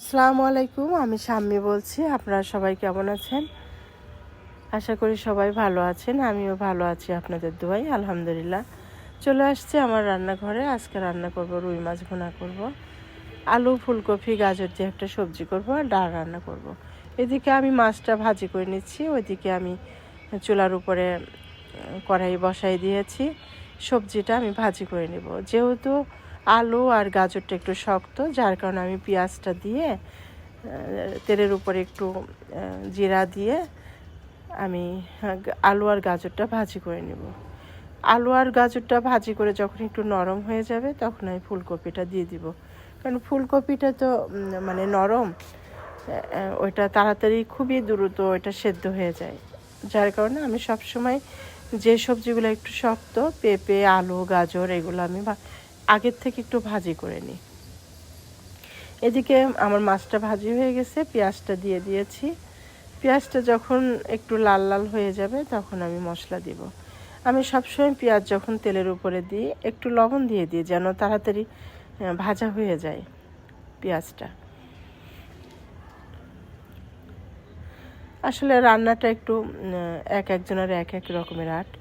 আসসালামু আলাইকুম, আমি শাম্মী বলছি। আপনারা সবাই কেমন আছেন? আশা করি সবাই ভালো আছেন। আমিও ভালো আছি আপনাদের দোয়ায়, আলহামদুলিল্লাহ। চলে আসছে আমার রান্নাঘরে। আজকে রান্না করব রুই মাছ ভুনা করব, আলু ফুলকপি গাজর দিয়ে একটা সবজি করব, আর ডাল রান্না করব। এদিকে আমি মাছটা ভাজি করে নিচ্ছি, ওইদিকে আমি চুলার উপরে কড়াই বসাই দিয়েছি। সবজিটা আমি ভাজি করে নেব। যেহেতু আলু আর গাজরটা একটু শক্ত, যার কারণে আমি পেঁয়াজটা দিয়ে তেলের উপরে একটু জিরা দিয়ে আমি আলু আর গাজরটা ভাজি করে নেব। আলু আর গাজরটা ভাজি করে যখন একটু নরম হয়ে যাবে, তখন আমি ফুলকপিটা দিয়ে দিব। কারণ ফুলকপিটা তো মানে নরম, ওইটা তাড়াতাড়ি খুবই দ্রুত ওইটা সেদ্ধ হয়ে যায়। যার কারণে আমি সবসময় যে সবজিগুলো একটু শক্ত, পেঁপে আলু গাজর, এগুলো আমি আগের থেকে একটু ভাজি করে নিই। এদিকে আমার মাছটা ভাজি হয়ে গেছে, পেঁয়াজটা দিয়ে দিয়েছি। পেঁয়াজটা যখন একটু লাল লাল হয়ে যাবে, তখন আমি মশলা দিব। আমি সবসময় পেঁয়াজ যখন তেলের উপরে দিই, একটু লবণ দিয়ে দিই, যেন তাড়াতাড়ি ভাজা হয়ে যায় পেঁয়াজটা। আসলে রান্নাটা একটু একজনের এক এক রকমের আর্ট।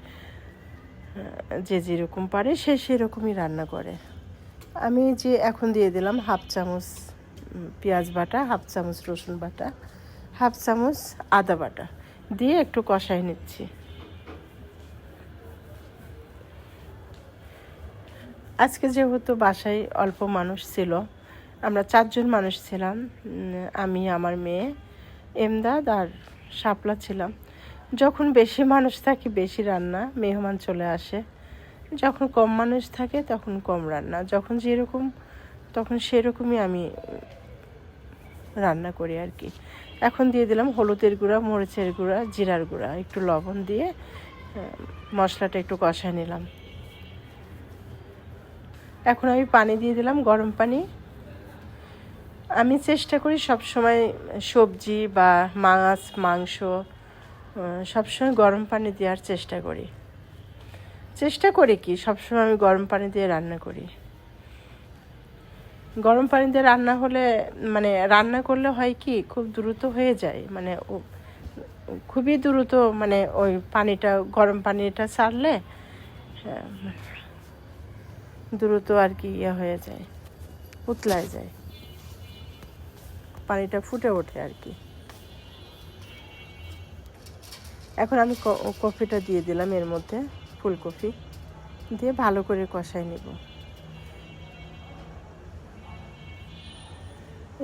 যে যেরকম পারে সে সেরকমই রান্না করে। আমি যে এখন দিয়ে দিলাম হাফ চামচ পেঁয়াজ বাটা, হাফ চামচ রসুন বাটা, হাফ চামচ আদা বাটা দিয়ে একটু কষাই নিচ্ছি। আজকে যেহেতু বাসায় অল্প মানুষ ছিল, আমরা 4 জন মানুষ ছিলাম। আমি, আমার মেয়ে, এমদাদ আর শাপলা ছিলাম। যখন বেশি মানুষ থাকে বেশি রান্না, মেহমান চলে আসে। যখন কম মানুষ থাকে তখন কম রান্না। যখন যেরকম তখন সেরকমই আমি রান্না করি আর কি। এখন দিয়ে দিলাম হলুদের গুঁড়া, মরিচের গুঁড়া, জিরার গুঁড়া, একটু লবণ দিয়ে মশলাটা একটু কষায় নিলাম। এখন আমি পানি দিয়ে দিলাম, গরম পানি। আমি চেষ্টা করি সবসময় সবজি বা মাছ মাংস সবসময় গরম পানি দেওয়ার চেষ্টা করি কি সবসময় আমি গরম পানি দিয়ে রান্না করি। গরম পানি দিয়ে রান্না হলে মানে রান্না করলে হয় কি খুব দ্রুত হয়ে যায়, মানে খুবই দ্রুত, মানে ওই পানিটা গরম পানিটা ছাড়লে দ্রুত আর কি হয়ে যায়, উতলায় যায়, পানিটা ফুটে ওঠে আর কি। এখন আমি কফিটা দিয়ে দিলাম, এর মধ্যে ফুলকপি দিয়ে ভালো করে কষাই নেব।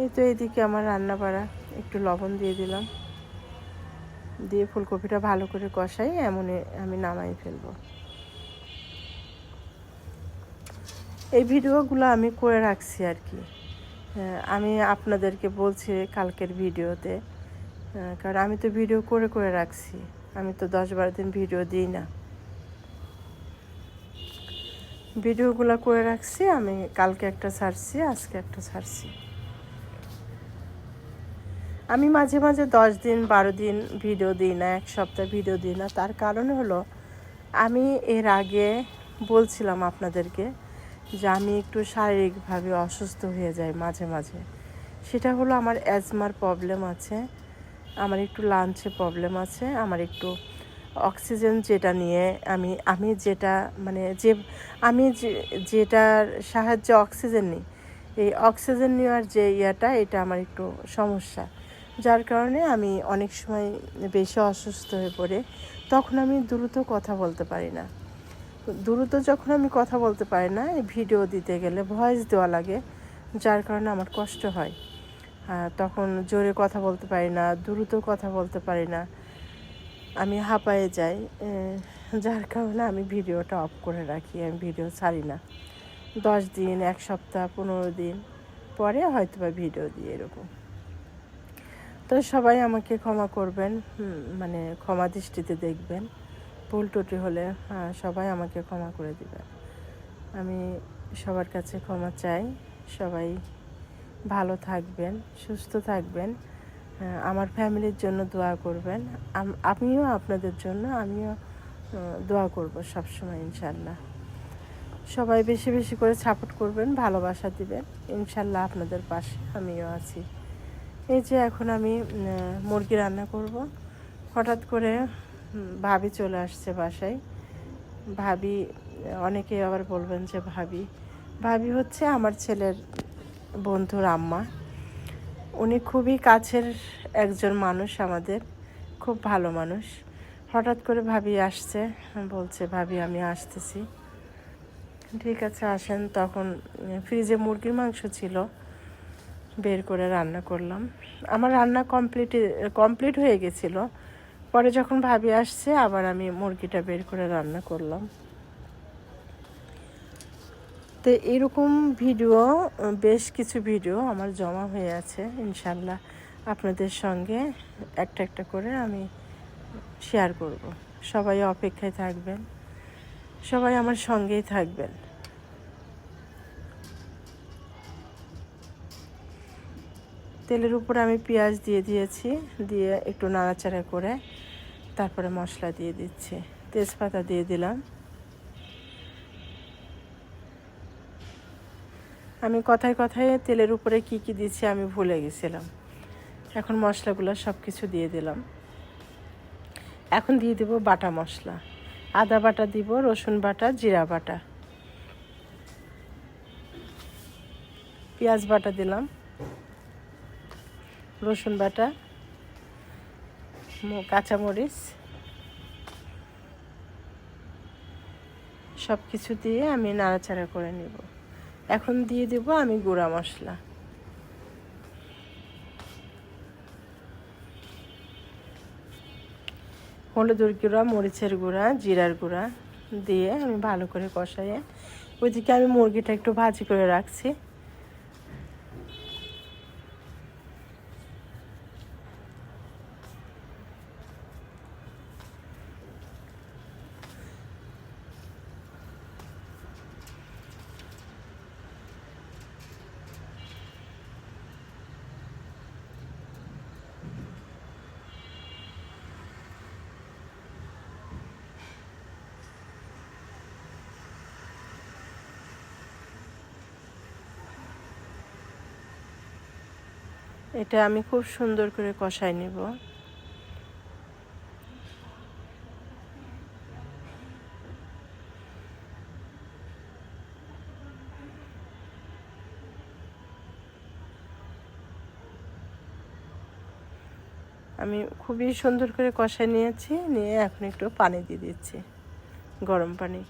এই তো এদিকে আমার রান্না বাড়া, একটু লবণ দিয়ে দিলাম, দিয়ে ফুলকপিটা ভালো করে কষাই এমনই আমি নামাই ফেলবো। এই ভিডিওগুলো আমি করে রাখছি আর কি। আমি আপনাদেরকে বলছি কালকের ভিডিওতে, কারণ আমি তো ভিডিও করে রাখছি। আমি তো 10-12 দিন ভিডিও দিই না, ভিডিওগুলো করে রাখছি। আমি কালকে একটা ছাড়ছি, আজকে একটা ছাড়ছি। আমি মাঝে মাঝে 10 দিন 12 দিন ভিডিও দিই না, এক সপ্তাহ ভিডিও দিই না। তার কারণ হলো, আমি এর আগে বলছিলাম আপনাদেরকে যে আমি একটু শারীরিকভাবে অসুস্থ হয়ে যাই মাঝে মাঝে। সেটা হলো আমার অ্যাজমার প্রবলেম আছে, আমার একটু লাঞ্চে প্রবলেম আছে, আমার একটু অক্সিজেন যেটা নিয়ে আমি যেটা মানে আমি যেটার সাহায্যে অক্সিজেন নিই, এই অক্সিজেন নেওয়ার যে এটা আমার একটু সমস্যা। যার কারণে আমি অনেক সময় বেশি অসুস্থ হয়ে পড়ে, তখন আমি দ্রুত কথা বলতে পারি না। দ্রুত যখন আমি কথা বলতে পারি না, এই ভিডিও দিতে গেলে ভয়েস দেওয়া লাগে, যার কারণে আমার কষ্ট হয়। তখন জোরে কথা বলতে পারি না, দ্রুত কথা বলতে পারি না, আমি হাঁপায়ে যাই। যার কারণে আমি ভিডিওটা অফ করে রাখি, আমি ভিডিও ছাড়ি না। 10 দিন, 1 সপ্তাহ, 15 দিন পরে হয়তো বা ভিডিও দিই, এরকম। তো সবাই আমাকে ক্ষমা করবেন, মানে ক্ষমা দৃষ্টিতে দেখবেন। ভুল ত্রুটি হলে সবাই আমাকে ক্ষমা করে দিবেন। আমি সবার কাছে ক্ষমা চাই। সবাই ভালো থাকবেন, সুস্থ থাকবেন, আমার ফ্যামিলির জন্য দোয়া করবেন। আমিও আপনাদের জন্য দোয়া করব সবসময়, ইনশাল্লাহ। সবাই বেশি বেশি করে সাপোর্ট করবেন, ভালোবাসা দিবেন। ইনশাল্লাহ আপনাদের পাশে আমিও আছি। এই যে এখন আমি মুরগি রান্না করব। হঠাৎ করে ভাবি চলে আসছে বাসায়। ভাবি, অনেকেই আবার বলবেন যে ভাবি ভাবি হচ্ছে আমার ছেলের বন্ধুর আম্মা। উনি খুবই কাছের একজন মানুষ, আমাদের খুব ভালো মানুষ। হঠাৎ করে ভাবি আসছে, বলছে ভাবি আমি আসতেছি। ঠিক আছে আসেন। তখন ফ্রিজে মুরগির মাংস ছিল, বের করে রান্না করলাম। আমার রান্না কমপ্লিট হয়ে গেছিলো। পরে যখন ভাবি আসছে আবার আমি মুরগিটা বের করে রান্না করলাম। তো এরকম ভিডিও, বেশ কিছু ভিডিও আমার জমা হয়ে আছে। ইনশাল্লাহ আপনাদের সঙ্গে একটা একটা করে আমি শেয়ার করব। সবাই অপেক্ষায় থাকবেন, সবাই আমার সঙ্গেই থাকবেন। তেলের উপরে আমি পেঁয়াজ দিয়ে দিয়েছি, দিয়ে একটু নাড়াচাড়া করে তারপরে মশলা দিয়ে দিচ্ছি। তেজপাতা দিয়ে দিলাম। আমি কথায় কথায় তেলের উপরে কি কি দিচ্ছি আমি ভুলে গেছিলাম। এখন মশলাগুলো সব কিছু দিয়ে দিলাম। এখন দিয়ে দেব বাটা মশলা। আদা বাটা দিব, রসুন বাটা, জিরা বাটা, পেঁয়াজ বাটা দিলাম, রসুন বাটা, কাঁচামরিচ, সব কিছু দিয়ে আমি নাড়াচাড়া করে নিব। এখন দিয়ে দেব আমি গুঁড়া মশলা। হলুদের গুঁড়া, মরিচের গুঁড়া, জিরার গুঁড়া দিয়ে আমি ভালো করে কষাইয়ে, ওইদিকে আমি মুরগিটা একটু ভাজি করে রাখছি। এটা আমি খুব সুন্দর করে কষাই নিব। আমি খুবই সুন্দর করে কষাই নিয়েছি, নিয়ে এখন একটু পানি দিয়ে দিচ্ছি, গরম পানি।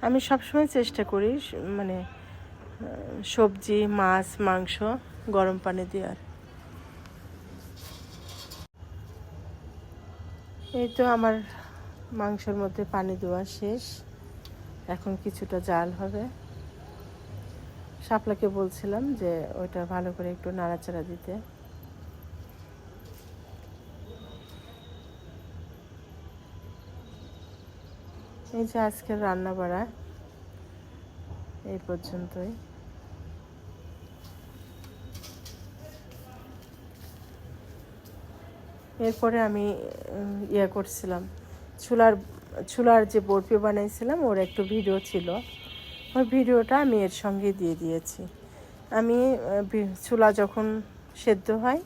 আমি সবসময় চেষ্টা করি মানে সবজি, মাছ, মাংস গরম পানি দেওয়ার। এই তো আমার মাংসের মধ্যে পানি দেওয়া শেষ। এখন কিছুটা জাল হবে। শাপলাকে বলছিলাম যে ওইটা ভালো করে একটু নাড়াচাড়া দিতে। এই যে আজকের রান্না বাড়া এই পর্যন্তই। এরপরে আমি করছিলাম, চুলার যে বরফি বানাইছিলাম ওর একটু ভিডিও ছিল, ওই ভিডিওটা আমি এর সঙ্গে দিয়ে দিয়েছি। আমি চুলা যখন সেদ্ধ হয়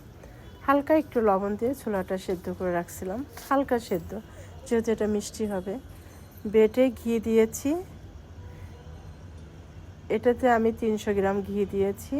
হালকা একটু লবণ দিয়ে চুলাটা সেদ্ধ করে রাখছিলাম, হালকা সেদ্ধ, যেহেতু এটা মিষ্টি হবে। বেটে ঘি দিয়েছি, এটাতে আমি 300 গ্রাম ঘি দিয়েছি।